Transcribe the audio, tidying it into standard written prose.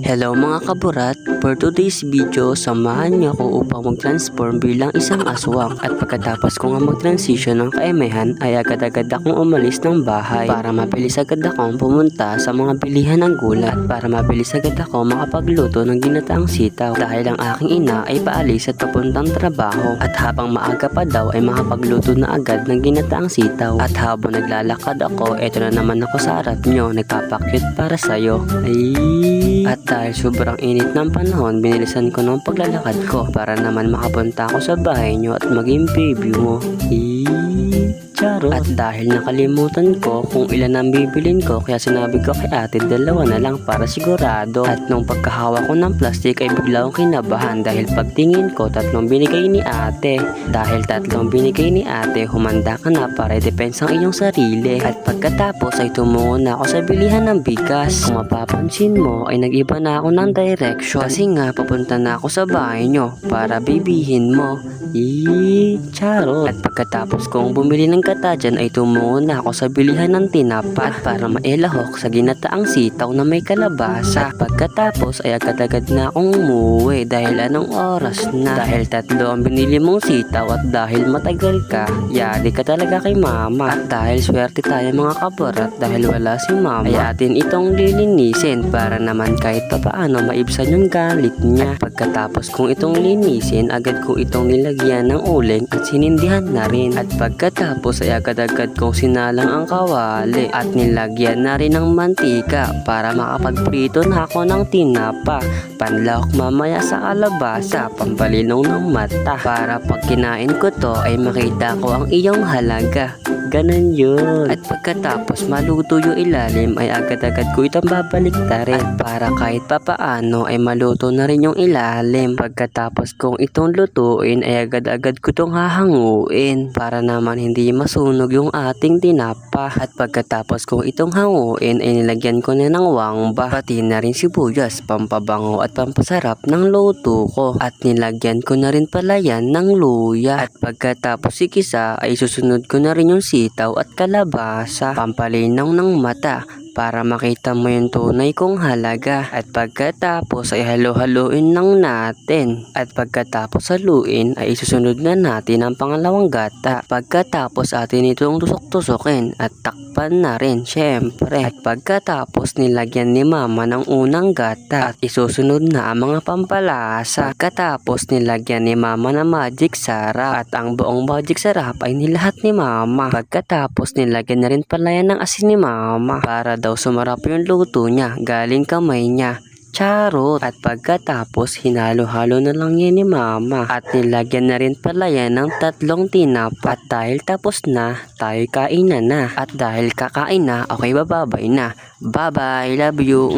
Hello mga kaburat, for today's video, samahan niyo ako upang mag-transform bilang isang aswang. At pagkatapos ko nga mag-transition ng kaemehan ay agad-agad akong umalis ng bahay para mabilis agad akong pumunta sa mga bilihan ng gulay at para mabilis agad ako makapagluto ng ginataang sitaw dahil ang aking ina ay paalis at papuntang trabaho at habang maaga pa daw ay makapagluto na agad ng ginataang sitaw. At habang naglalakad ako, eto na naman ako sa harap nyo, nagpapakyut para sa'yo. At dahil sobrang init ng panahon, binilisan ko ng paglalakad ko para naman makapunta ako sa bahay nyo at maging baby mo. Charot. At dahil nakalimutan ko kung ilan ang bibilin ko, kaya sinabi ko kay ate dalawa na lang para sigurado. At nung pagkahawak ko ng plastic ay bigla akong kinabahan dahil pagtingin ko tatlong binigay ni ate. Dahil tatlong binigay ni ate, humanda ka na para i-depensa ang iyong sarili. At pagkatapos ay tumungo na ako sa bilihan ng bigas. Kung mapapansin mo ay nag-iba na ako ng direction kasi nga papunta na ako sa bahay nyo para bibihin mo. Charot. At pagkatapos kong bumili ng kata dyan ay tumungo na ako sa bilihan ng tinapa para mailahok sa ginataang sitaw na may kalabasa. Pagkatapos ay agad-agad na akong umuwi dahil anong oras na. Dahil tatlo ang binili mong sitaw at dahil matagal ka, yari ka talaga kay mama. At dahil swerte tayo mga kabarat dahil wala si mama, ay atin itong lilinisin para naman kahit papaano maibsan yung galit niya. At pagkatapos kong itong linisin, agad ko itong nilagyan ng uling at sinindihan na rin. At pagkatapos ay agad-agad kong sinalang ang kawali at nilagyan na rin ng mantika para makapagprito na ako ng tinapa. Panlahok mamaya sa kalabasa, pampalinong ng mata para pag kinain ko to ay makita ko ang iyong halaga. Ganun yun. At pagkatapos maluto yung ilalim ay agad-agad ko itong babaliktarin at para kahit papaano ay maluto na rin yung ilalim. Pagkatapos kong itong lutuin ay agad-agad ko itong hahanguin para naman hindi masunog yung ating tinapa. At pagkatapos kong itong hanguin ay nilagyan ko na ng wangba pati na rin sibuyas, pampabango at pampasarap ng luto ko. At nilagyan ko na rin pala yan ng luya. At pagkatapos ikisa ay susunod ko na rin yung sitaw at kalabasa, pampalinaw ng mata para makita mo yung tunay kong halaga. At pagkatapos ay halo-haluin lang natin. At pagkatapos haluin ay isusunod na natin ang pangalawang gata. Pagkatapos atin itong tusok-tusokin at takpan na rin syempre. At pagkatapos nilagyan ni mama ng unang gata at isusunod na ang mga pampalasa. Pagkatapos nilagyan ni mama ng magic sarap at ang buong magic sarap ay nilahat ni mama. Pagkatapos nilagyan na rin pala yan ng asin ni mama para daw sumarap yung luto niya galing kamay niya. Charot. At pagkatapos hinalo-halo na lang yan ni mama at nilagyan na rin pala yan ng tatlong tinapa. At dahil tapos na, tayo kain na. At dahil kakain na, okay, bababay na. Bye bye, love you.